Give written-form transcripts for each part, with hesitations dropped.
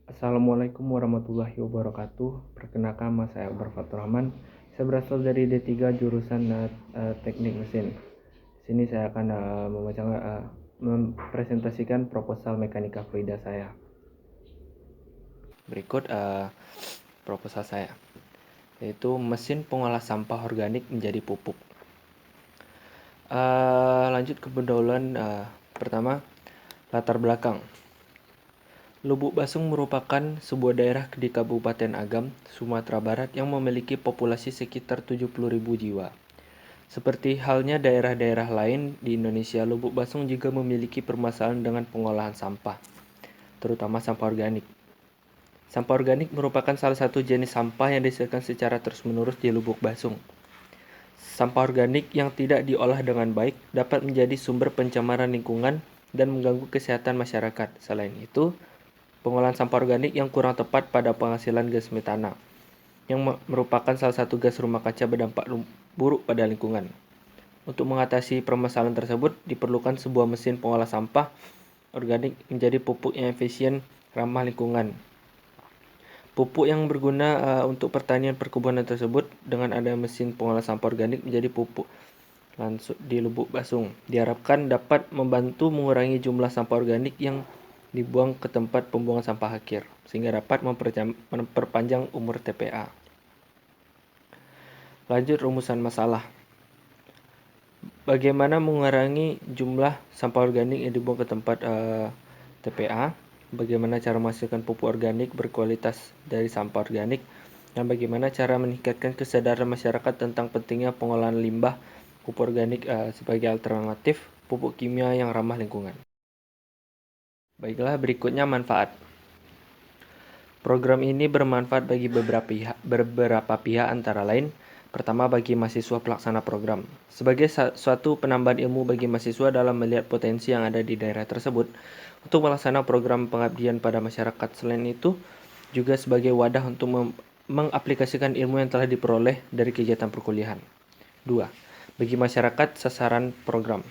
Assalamualaikum warahmatullahi wabarakatuh. Perkenalkan, nama saya Akbar Fatur Rahman. Saya berasal dari D3 jurusan Teknik Mesin. Di sini saya akan mempresentasikan proposal mekanika fluida saya. Berikut proposal saya, yaitu mesin pengolah sampah organik menjadi pupuk. Lanjut ke pendahuluan. Pertama, latar belakang. Lubuk Basung merupakan sebuah daerah di Kabupaten Agam, Sumatera Barat yang memiliki populasi sekitar 70.000 jiwa. Seperti halnya daerah-daerah lain di Indonesia, Lubuk Basung juga memiliki permasalahan dengan pengolahan sampah, terutama sampah organik. Sampah organik merupakan salah satu jenis sampah yang dihasilkan secara terus-menerus di Lubuk Basung. Sampah organik yang tidak diolah dengan baik dapat menjadi sumber pencemaran lingkungan dan mengganggu kesehatan masyarakat. Selain itu, pengolahan sampah organik yang kurang tepat pada penghasilan gas metana, yang merupakan salah satu gas rumah kaca berdampak buruk pada lingkungan. Untuk mengatasi permasalahan tersebut, diperlukan sebuah mesin pengolah sampah organik menjadi pupuk yang efisien, ramah lingkungan. Pupuk yang berguna untuk pertanian perkebunan tersebut dengan ada mesin pengolah sampah organik menjadi pupuk langsung di Lubuk Basung. Diharapkan dapat membantu mengurangi jumlah sampah organik yang dibuang ke tempat pembuangan sampah akhir, sehingga dapat memperpanjang umur TPA. Lanjut rumusan masalah. Bagaimana mengurangi jumlah sampah organik yang dibuang ke tempat TPA? Bagaimana cara menghasilkan pupuk organik berkualitas dari sampah organik? Dan bagaimana cara meningkatkan kesadaran masyarakat tentang pentingnya pengolahan limbah pupuk organik sebagai alternatif pupuk kimia yang ramah lingkungan? Baiklah, berikutnya manfaat. Program ini bermanfaat bagi beberapa pihak antara lain. Pertama, bagi mahasiswa pelaksana program. Sebagai suatu penambahan ilmu bagi mahasiswa dalam melihat potensi yang ada di daerah tersebut untuk melaksanakan program pengabdian pada masyarakat. Selain itu, juga sebagai wadah untuk mengaplikasikan ilmu yang telah diperoleh dari kegiatan perkuliahan. 2. Bagi masyarakat sasaran program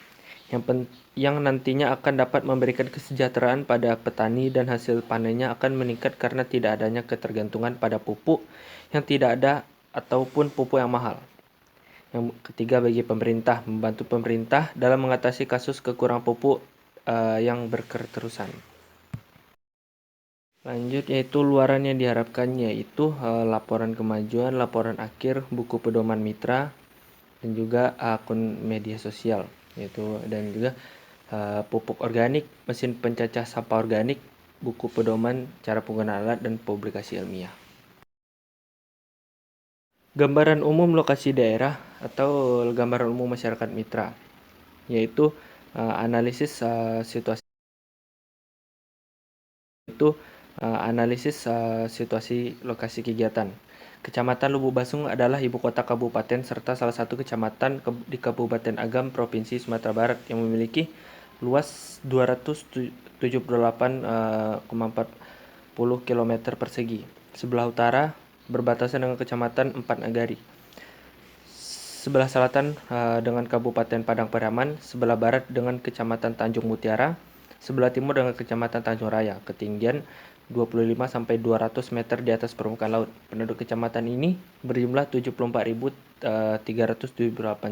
yang nantinya akan dapat memberikan kesejahteraan pada petani dan hasil panennya akan meningkat karena tidak adanya ketergantungan pada pupuk yang tidak ada ataupun pupuk yang mahal. Yang ketiga, bagi pemerintah, membantu pemerintah dalam mengatasi kasus kekurangan pupuk yang berketerusan. Lanjut, yaitu luaran yang diharapkan, yaitu laporan kemajuan, laporan akhir, buku pedoman mitra, dan juga akun media sosial, dan juga pupuk organik, mesin pencacah sampah organik, buku pedoman cara penggunaan alat, dan publikasi ilmiah. Gambaran umum lokasi daerah atau gambaran umum masyarakat mitra, yaitu analisis situasi lokasi kegiatan. Kecamatan Lubuk Basung adalah ibu kota kabupaten serta salah satu kecamatan di Kabupaten Agam, Provinsi Sumatera Barat yang memiliki luas 278,40 km persegi. Sebelah utara berbatasan dengan Kecamatan Empat Nagari. Sebelah selatan dengan Kabupaten Padang Pariaman, sebelah barat dengan Kecamatan Tanjung Mutiara, sebelah timur dengan Kecamatan Tanjung Raya. Ketinggian 25-200 meter di atas permukaan laut. Penduduk kecamatan ini berjumlah 74.378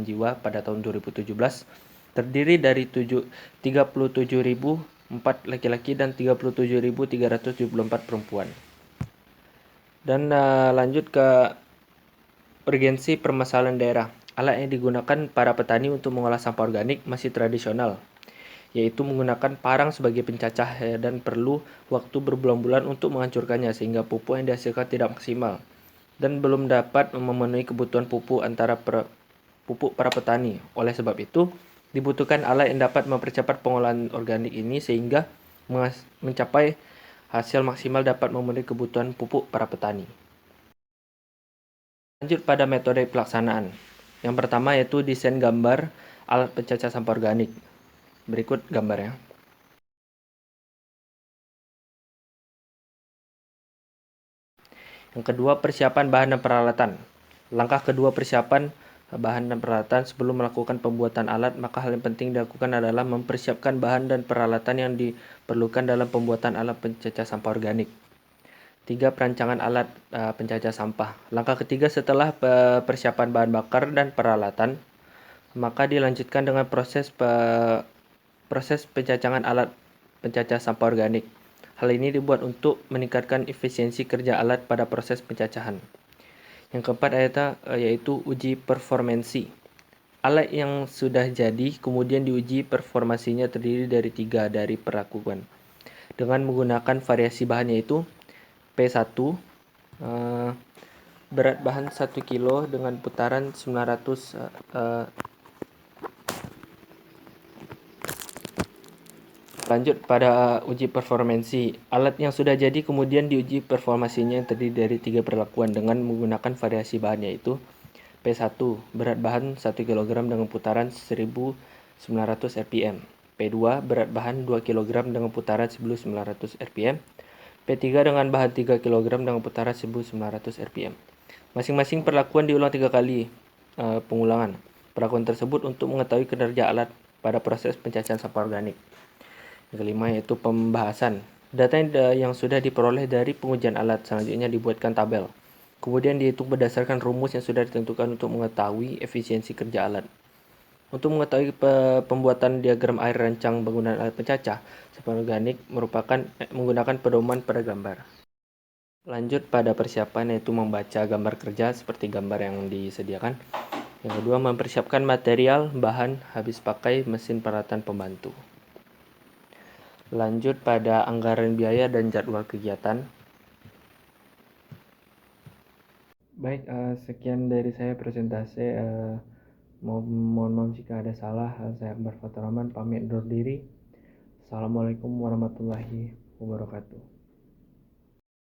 jiwa pada tahun 2017, terdiri dari 37.004 laki-laki dan 37.374 perempuan. Dan lanjut ke urgensi permasalahan daerah. Alat yang digunakan para petani untuk mengolah sampah organik masih tradisional, yaitu menggunakan parang sebagai pencacah dan perlu waktu berbulan-bulan untuk menghancurkannya sehingga pupuk yang dihasilkan tidak maksimal dan belum dapat memenuhi kebutuhan pupuk para petani. Oleh sebab itu, dibutuhkan alat yang dapat mempercepat pengolahan organik ini sehingga mencapai hasil maksimal dapat memenuhi kebutuhan pupuk para petani. Lanjut pada metode pelaksanaan. Yang pertama yaitu desain gambar alat pencacah sampah organik. Berikut gambarnya. Yang kedua, persiapan bahan dan peralatan. Langkah kedua, persiapan bahan dan peralatan. Sebelum melakukan pembuatan alat, maka hal yang penting dilakukan adalah mempersiapkan bahan dan peralatan yang diperlukan dalam pembuatan alat pencacah sampah organik. Tiga, perancangan alat pencacah sampah. Langkah ketiga setelah persiapan bahan bakar dan peralatan, maka dilanjutkan dengan proses pencacangan alat pencacah sampah organik. Hal ini dibuat untuk meningkatkan efisiensi kerja alat pada proses pencacahan. Yang keempat yaitu uji performansi. Alat yang sudah jadi kemudian diuji performansinya terdiri dari 3 dari perlakuan dengan menggunakan variasi bahan, yaitu P1, berat bahan 1 kilo dengan putaran 900. Lanjut pada uji performansi. Alat yang sudah jadi kemudian diuji performansinya yang terdiri dari 3 perlakuan dengan menggunakan variasi bahan, yaitu P1, berat bahan 1 kg dengan putaran 1900 rpm. P2, berat bahan 2 kg dengan putaran 1900 rpm. P3 dengan bahan 3 kg dengan putaran 1900 rpm. Masing-masing perlakuan diulang 3 kali pengulangan. Perlakuan tersebut untuk mengetahui kinerja alat pada proses pencacahan sampah organik. Yang kelima yaitu pembahasan. Data yang sudah diperoleh dari pengujian alat selanjutnya dibuatkan tabel. Kemudian dihitung berdasarkan rumus yang sudah ditentukan untuk mengetahui efisiensi kerja alat. Untuk mengetahui pembuatan diagram air rancang bangunan alat pencacah sampah organik menggunakan pedoman pada gambar. Lanjut pada persiapan, yaitu membaca gambar kerja seperti gambar yang disediakan. Yang kedua, mempersiapkan material, bahan, habis pakai, mesin, peralatan pembantu. Lanjut pada anggaran biaya dan jadwal kegiatan. Baik, sekian dari saya presentasi. Mohon maaf jika ada salah. Saya Akbar Fatur Rahman pamit undur diri. Assalamualaikum warahmatullahi wabarakatuh.